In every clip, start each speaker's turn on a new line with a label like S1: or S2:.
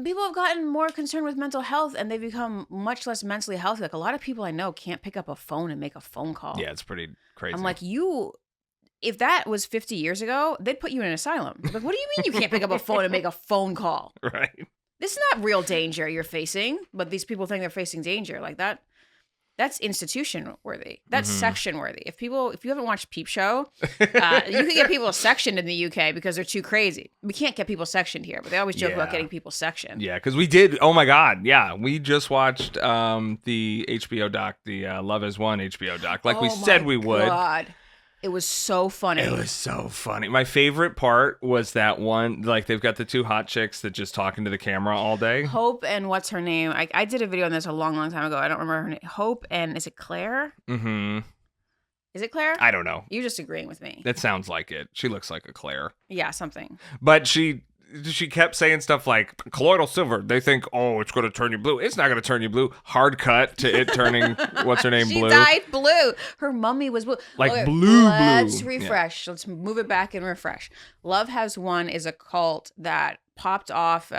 S1: people have gotten more concerned with mental health, and they've become much less mentally healthy. Like, a lot of people I know can't pick up a phone and make a phone call.
S2: Yeah, it's pretty crazy.
S1: I'm like, if that was 50 years ago, they'd put you in an asylum. Like, what do you mean you can't pick up a phone and make a phone call?
S2: Right.
S1: This is not real danger you're facing, but these people think they're facing danger. Like, that's institution worthy. That's section worthy. If you haven't watched Peep Show, you can get people sectioned in the UK because they're too crazy. We can't get people sectioned here, but they always joke about getting people sectioned.
S2: Yeah, because we did. Oh my God. Yeah, we just watched the HBO doc, the Love Has Won HBO doc, like we said we would.
S1: God. It was so funny.
S2: It was so funny. My favorite part was that one, like they've got the two hot chicks that just talking to the camera all day.
S1: Hope and what's her name? I did a video on this a long, long time ago. I don't remember her name. Hope and is it Claire?
S2: Mm-hmm.
S1: Is it Claire?
S2: I don't know.
S1: You're just agreeing with me.
S2: That sounds like it. She looks like a Claire.
S1: Yeah, something.
S2: But she kept saying stuff like colloidal silver. They think, oh, it's going to turn you blue. It's not going to turn you blue. Hard cut to it turning what's her name blue.
S1: She died blue. Her mummy was blue.
S2: Like
S1: okay,
S2: blue.
S1: Let's refresh. Yeah. Let's move it back and refresh. Love Has Won is a cult that popped off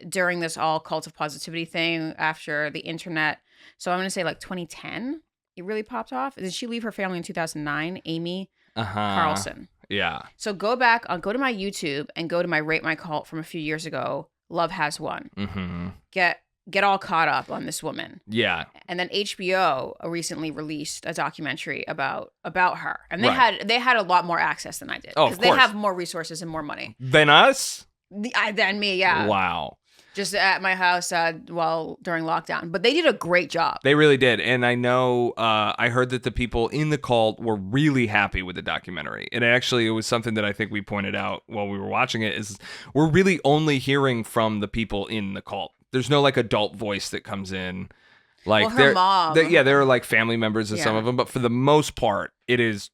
S1: during this all cult of positivity thing after the internet. So I'm going to say like 2010. It really popped off. Did she leave her family in 2009? Amy Carlson.
S2: Yeah.
S1: So go to my YouTube and go to my Rate My Cult from a few years ago. Love Has Won.
S2: Mm-hmm.
S1: Get all caught up on this woman.
S2: Yeah.
S1: And then HBO recently released a documentary about her, and they had a lot more access than I did because they have more resources and more money
S2: than us.
S1: Than me, yeah.
S2: Wow.
S1: Just at my house during lockdown. But they did a great job.
S2: They really did. And I know I heard that the people in the cult were really happy with the documentary. And it was something that I think we pointed out while we were watching it is we're really only hearing from the people in the cult. There's no like adult voice that comes in. Like
S1: her mom.
S2: There are like family members of some of them. But for the most part, it is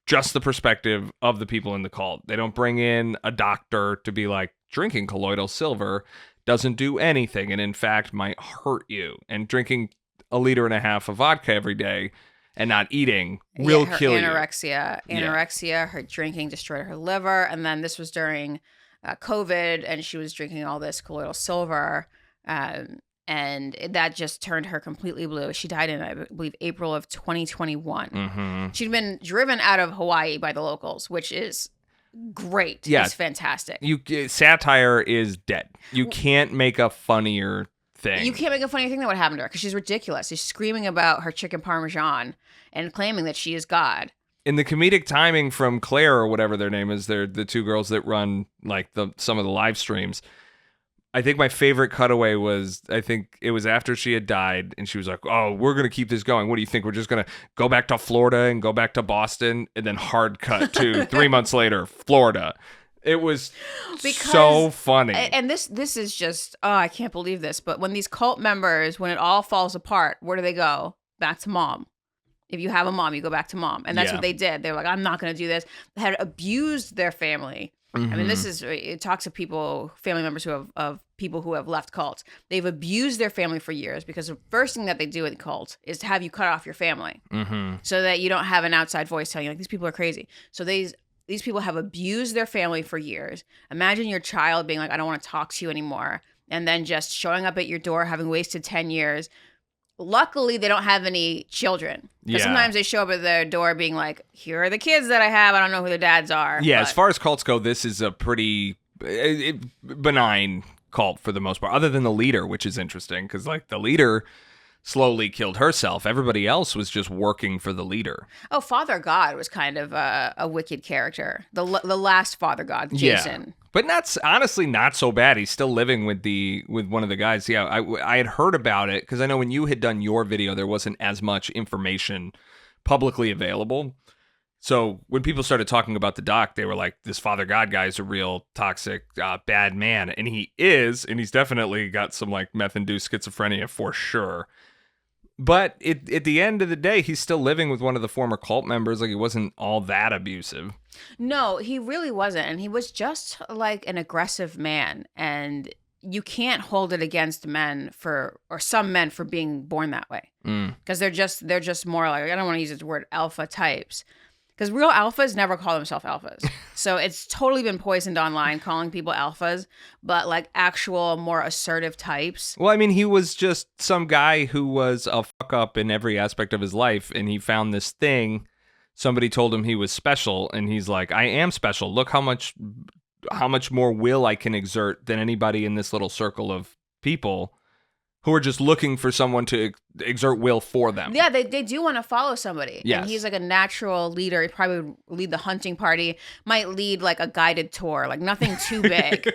S2: just the perspective of the people in the cult. They don't bring in a doctor to be like, drinking colloidal silver doesn't do anything, and in fact might hurt you. And drinking 1.5 liters of vodka every day and not eating will kill you.
S1: Anorexia, her drinking destroyed her liver, and then this was during COVID, and she was drinking all this colloidal silver, and that just turned her completely blue. She died in, I believe, April of 2021.
S2: Mm-hmm.
S1: She'd been driven out of Hawaii by the locals, which is great.
S2: Yeah.
S1: It's fantastic.
S2: Satire is dead. You can't make a funnier thing.
S1: You can't make a funny thing that would happen to her because she's ridiculous. She's screaming about her chicken parmesan and claiming that she is God.
S2: In the comedic timing from Claire or whatever their name is, they're the two girls that run like some of the live streams. I think my favorite cutaway was, I think it was after she had died and she was like, oh, we're going to keep this going. What do you think? We're just going to go back to Florida and go back to Boston, and then hard cut to 3 months later, Florida. It was so funny.
S1: And this is just, I can't believe this. But when these cult members, when it all falls apart, where do they go? Back to mom. If you have a mom, you go back to mom. And that's what they did. They were like, I'm not going to do this. They had abused their family. Mm-hmm. I mean, it talks to people, family members of people who have left cults. They've abused their family for years because the first thing that they do in cult is to have you cut off your family so that you don't have an outside voice telling you, like, these people are crazy. So these people have abused their family for years. Imagine your child being like, I don't want to talk to you anymore. And then just showing up at your door, having wasted 10 years. Luckily, they don't have any children. Because sometimes they show up at their door being like, here are the kids that I have. I don't know who their dads are.
S2: Yeah, as far as cults go, this is a pretty benign cult for the most part, other than the leader, which is interesting because like the leader slowly killed herself. Everybody else was just working for the leader. Oh,
S1: Father God was kind of a wicked character. The last Father God, Jason.
S2: Yeah. But honestly not so bad. He's still living with one of the guys. Yeah, I had heard about it because I know when you had done your video, there wasn't as much information publicly available. So when people started talking about the doc, they were like, this Father God guy is a real toxic, bad man. And he is, and he's definitely got some like meth-induced schizophrenia for sure. But at the end of the day, he's still living with one of the former cult members. Like, he wasn't all that abusive.
S1: No, he really wasn't. And he was just like an aggressive man. And you can't hold it against some men for being born that way. Because they're just more like, I don't want to use the word alpha types. Because real alphas never call themselves alphas. So it's totally been poisoned online calling people alphas, but like actual more assertive types.
S2: Well, I mean, he was just some guy who was a fuck up in every aspect of his life, and he found this thing. Somebody told him he was special, and he's like, I am special. Look how much more will I can exert than anybody in this little circle of people who are just looking for someone to exert will for them.
S1: Yeah, they do want to follow somebody.
S2: Yes.
S1: And he's like a natural leader. He probably would lead the hunting party, might lead like a guided tour, like nothing too big.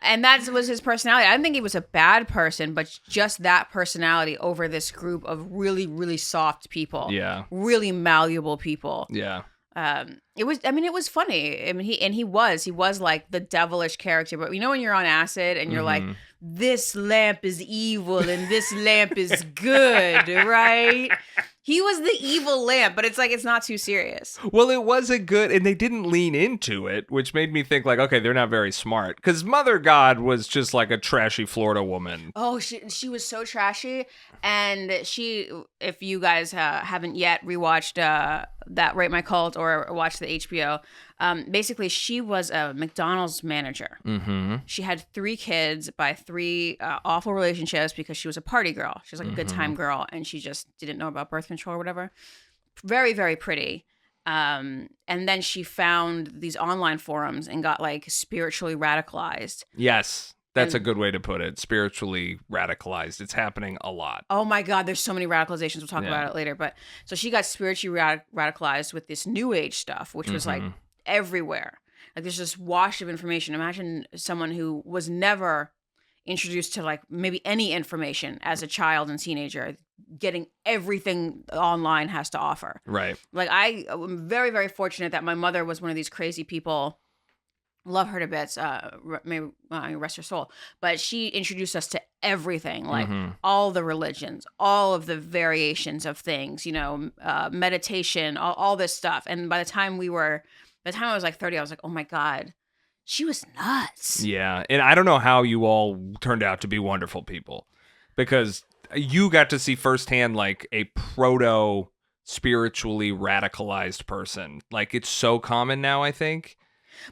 S1: And that was his personality. I didn't think he was a bad person, but just that personality over this group of really, really soft people.
S2: Yeah.
S1: Really malleable people.
S2: Yeah.
S1: It was funny. I mean, he was like the devilish character, but you know when you're on acid and you're like, this lamp is evil and this lamp is good, right? He was the evil lamp, but it's like, it's not too serious.
S2: Well, it wasn't good, and they didn't lean into it, which made me think like, okay, they're not very smart. Because Mother God was just like a trashy Florida woman.
S1: Oh, she was so trashy. And she, if you guys haven't yet rewatched that Rate My Cult or watched the HBO, basically she was a McDonald's manager. Mm-hmm. She had 3 kids by 3 awful relationships because she was a party girl. She was like a good time girl, and she just didn't know about birth control or whatever. Very, very pretty. And then she found these online forums and got like spiritually radicalized.
S2: Yes. That's a good way to put it. Spiritually radicalized. It's happening a lot.
S1: Oh my God, there's so many radicalizations. We'll talk about it later. But so she got spiritually radicalized with this new age stuff, which was like everywhere. Like there's this wash of information. Imagine someone who was never introduced to like maybe any information as a child and teenager, getting everything online has to offer.
S2: Right.
S1: Like I'm very, very fortunate that my mother was one of these crazy people. Love her to bits, may rest her soul. But she introduced us to everything, like all the religions, all of the variations of things, meditation, all this stuff. And by the time I was like 30, I was like, oh my God, she was nuts.
S2: Yeah. And I don't know how you all turned out to be wonderful people, because you got to see firsthand like a proto spiritually radicalized person. Like it's so common now, I think.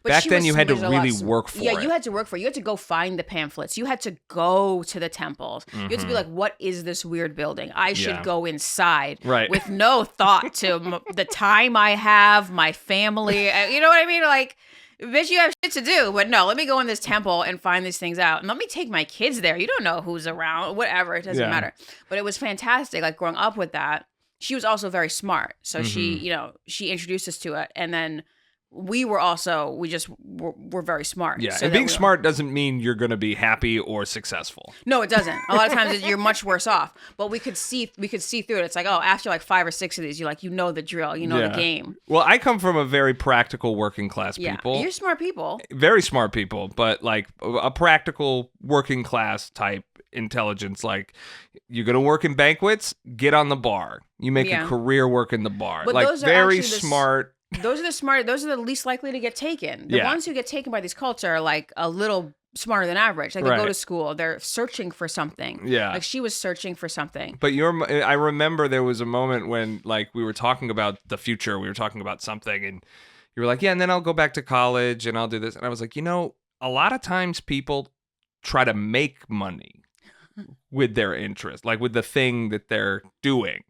S2: But back then, you had to really work for it.
S1: Yeah, you had to work for it. You had to go find the pamphlets. You had to go to the temples. You had to be like, what is this weird building? I should go inside.
S2: Right.
S1: With no thought to the time I have, my family. You know what I mean? Like, bitch, you have shit to do. But no, let me go in this temple and find these things out. And let me take my kids there. You don't know who's around. Whatever. It doesn't matter. But it was fantastic. Like, growing up with that. She was also very smart. So she introduced us to it. And then we're very smart.
S2: Yeah,
S1: so
S2: and being smart doesn't mean you're going to be happy or successful.
S1: No, it doesn't. A lot of times you're much worse off. But we could see through it. It's like, oh, after like 5 or 6 of these, you know the drill, you know the game.
S2: Well, I come from a very practical working class people.
S1: You're smart people.
S2: Very smart people, but like a practical working class type intelligence. Like, you're going to work in banquets, get on the bar. You make a career work in the bar.
S1: But
S2: like very smart.
S1: Those are the least likely to get taken. The ones who get taken by these cults are like a little smarter than average. Like they go to school, they're searching for something.
S2: Yeah.
S1: Like she was searching for something.
S2: But I remember there was a moment when like we were talking about the future, we were talking about something, and you were like, yeah, and then I'll go back to college and I'll do this. And I was like, a lot of times people try to make money with their interest, like with the thing that they're doing.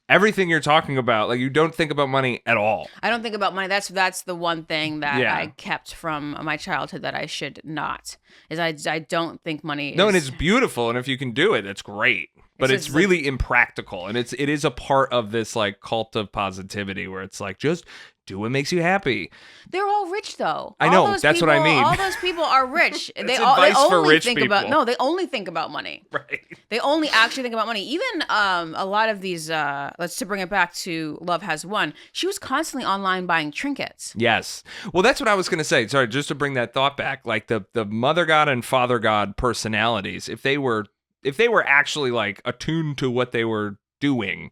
S2: Everything you're talking about, like you don't think about money at all.
S1: I don't think about money. That's the one thing that I kept from my childhood that I should not. Is I don't think money is...
S2: No, and it's beautiful, and if you can do it, that's great. But it's really impractical, and it is a part of this like cult of positivity where it's like, just do what makes you happy.
S1: They're all rich, though.
S2: I know. That's what I mean.
S1: All those people are rich.
S2: They only think
S1: about money.
S2: Right.
S1: They only actually think about money. Even a lot of these, let's to bring it back to Love Has Won, she was constantly online buying trinkets.
S2: Yes. Well, that's what I was going to say. Sorry, just to bring that thought back, like the Mother God and Father God personalities, if they were actually like attuned to what they were doing,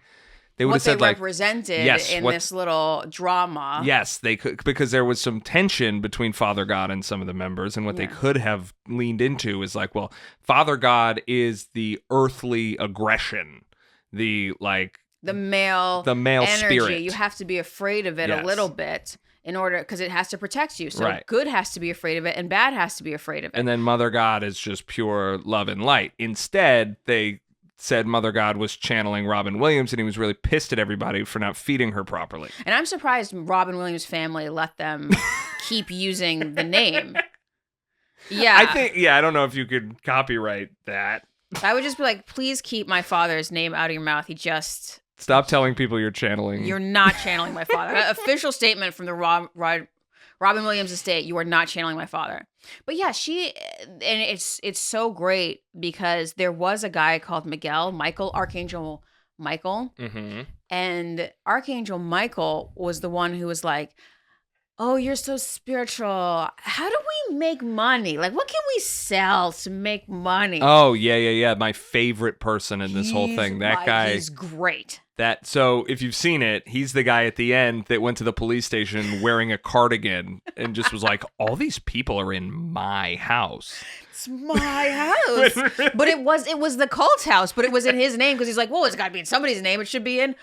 S2: they would have said like
S1: represented in this little drama.
S2: Yes, they could, because there was some tension between Father God and some of the members, and what they could have leaned into is like, well, Father God is the earthly aggression, the like
S1: the male energy.
S2: Spirit.
S1: You have to be afraid of it a little bit in order, because it has to protect you. So good has to be afraid of it, and bad has to be afraid of it.
S2: And then Mother God is just pure love and light. Instead, they said Mother God was channeling Robin Williams, and he was really pissed at everybody for not feeding her properly.
S1: And I'm surprised Robin Williams' family let them keep using the name. Yeah.
S2: I don't know if you could copyright that.
S1: I would just be like, please keep my father's name out of your mouth.
S2: Stop telling people you're channeling.
S1: You're not channeling my father. Official statement from the Robin Williams estate, you are not channeling my father. But yeah, and it's so great because there was a guy called Archangel Michael. Mm-hmm. And Archangel Michael was the one who was like, oh, you're so spiritual. How do we make money? Like, what can we sell to make money?
S2: Oh, yeah. My favorite person in this whole thing. That guy.
S1: He's great.
S2: So if you've seen it, he's the guy at the end that went to the police station wearing a cardigan and just was like, all these people are in my house.
S1: It's my house. But it was the cult house, but it was in his name because he's like, well, it's got to be in somebody's name. It should be in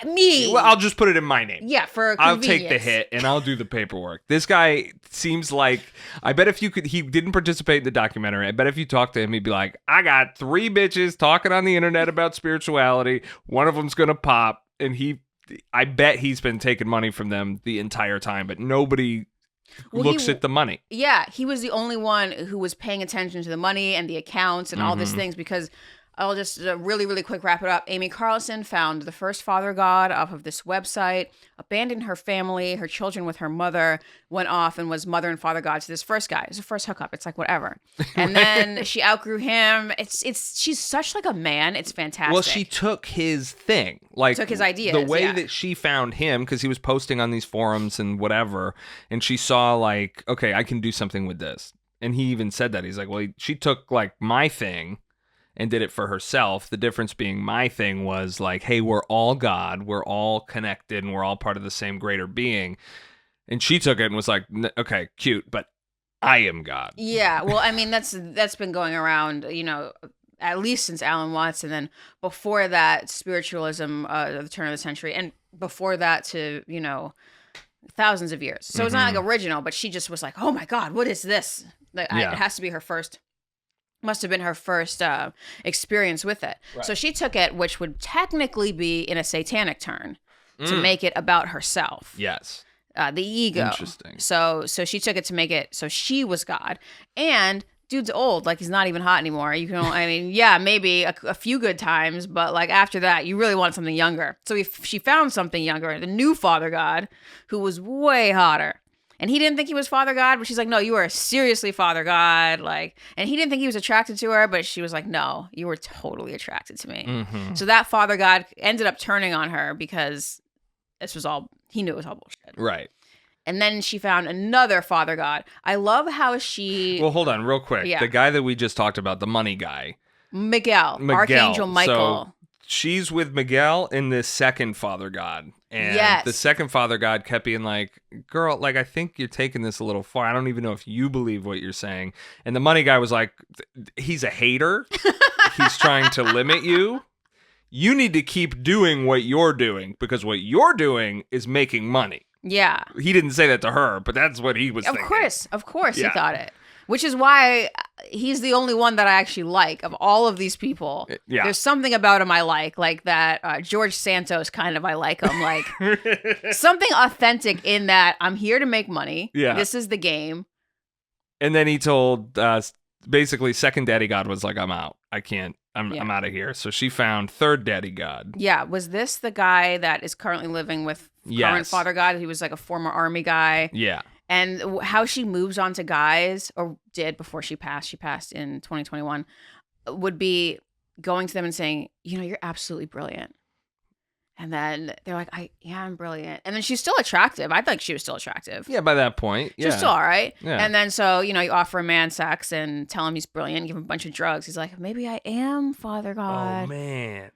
S1: me.
S2: Well, I'll just put it in my name.
S1: Yeah, for
S2: I'll take the hit and I'll do the paperwork. This guy seems like, I bet if you could, he didn't participate in the documentary. I bet if you talk to him, he'd be like, I got 3 bitches talking on the internet about spirituality. One of them's going to pop. And I bet he's been taking money from them the entire time, but nobody looks at the money.
S1: Yeah, he was the only one who was paying attention to the money and the accounts and all these things, because I'll just really, really quick wrap it up. Amy Carlson found the first father god off of this website, abandoned her family, her children with her mother, went off and was mother and father god to this first guy. It was the first hookup. It's like, whatever. And then she outgrew him. She's such like a man. It's fantastic.
S2: Well, she took his thing. Like,
S1: took his ideas.
S2: The way that she found him, because he was posting on these forums and whatever, and she saw like, okay, I can do something with this. And he even said that. He's like, well, she took like my thing and did it for herself. The difference being my thing was like, hey, we're all God, we're all connected, and we're all part of the same greater being. And she took it and was like, okay, cute, but I am God.
S1: Yeah, well, I mean, that's been going around, at least since Alan Watts, and then before that, spiritualism at the turn of the century, and before that to, thousands of years. So it's not like original, but she just was like, oh my God, what is this? It has to be must have been her first experience with it. Right. So she took it, which would technically be in a satanic turn, to make it about herself.
S2: Yes.
S1: The ego.
S2: Interesting.
S1: So she took it to make it so she was God. And dude's old. Like, he's not even hot anymore. Maybe a few good times, but like after that, you really want something younger. So she found something younger, the new father god, who was way hotter. And he didn't think he was Father God, but she's like, no, you are seriously Father God. Like, and he didn't think he was attracted to her, but she was like, no, you were totally attracted to me. Mm-hmm. So that Father God ended up turning on her because he knew it was all bullshit.
S2: Right.
S1: And then she found another Father God. I love how she...
S2: Well, hold on real quick. Yeah. The guy that we just talked about, the money guy.
S1: Miguel. Archangel Michael.
S2: So she's with Miguel in this second Father God. And the second Father God kept being like, girl, like, I think you're taking this a little far. I don't even know if you believe what you're saying. And the money guy was like, he's a hater. He's trying to limit you. You need to keep doing what you're doing, because what you're doing is making money. Yeah. He didn't say that to her, but that's what he was thinking.
S1: Of course he thought it. Which is why he's the only one that I actually like of all of these people. Yeah. There's something about him I like that George Santos kind of, I like him. Like, something authentic in that I'm here to make money. Yeah. This is the game.
S2: And then he told, basically, second daddy god was like, I'm out. I can't. I'm out of here. So she found third daddy god.
S1: Yeah. Was this the guy that is currently living with current father god? He was like a former army guy. Yeah. And how she moves on to guys, or did before she passed in 2021, would be going to them and saying, you're absolutely brilliant. And then they're like, I'm brilliant. And then she's still attractive. I think she was still attractive.
S2: Yeah, by that point. Yeah.
S1: She was still all right. Yeah. And then so, you offer a man sex and tell him he's brilliant, give him a bunch of drugs. He's like, maybe I am Father God.
S2: Oh, man.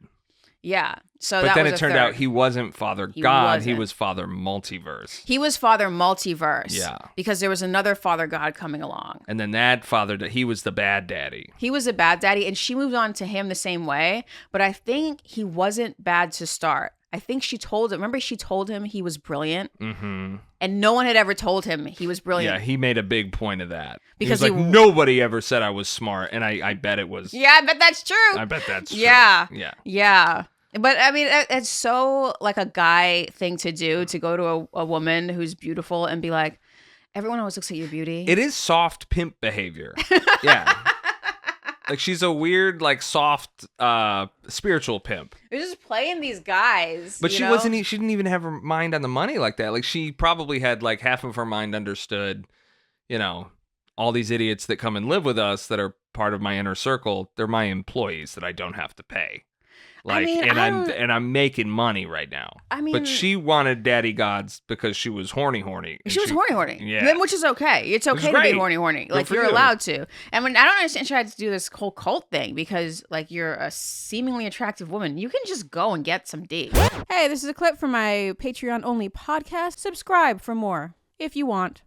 S1: Yeah. So
S2: but
S1: that
S2: then
S1: was
S2: it turned out he wasn't Father God. He was Father Multiverse.
S1: He was Father Multiverse.
S2: Yeah.
S1: Because there was another Father God coming along.
S2: And then that father, he was the bad daddy.
S1: He was a bad daddy, and she moved on to him the same way. But I think he wasn't bad to start. I think she told him. Remember, she told him he was brilliant, and no one had ever told him he was brilliant.
S2: Yeah, he made a big point of that
S1: Because
S2: he was like, nobody ever said I was smart, and I bet it was.
S1: Yeah, I bet that's true.
S2: I bet that's true.
S1: Yeah. But I mean, it's so like a guy thing to do, to go to a woman who's beautiful and be like, everyone always looks at your beauty.
S2: It is soft pimp behavior. Yeah. Like, she's a weird, like, soft, spiritual pimp.
S1: They're just playing these guys.
S2: But she didn't even have her mind on the money like that. Like, she probably had, like, half of her mind understood, you know, all these idiots that come and live with us that are part of my inner circle, they're my employees that I don't have to pay. Like, I'm making money right now. I mean, but she wanted daddy gods because she was horny.
S1: She was horny.
S2: Yeah,
S1: which is okay. It's okay to be horny. Like, you're allowed to. And when I don't understand, she had to do this whole cult thing because, like, you're a seemingly attractive woman. You can just go and get some D.
S3: Hey, this is a clip from my Patreon only podcast. Subscribe for more if you want.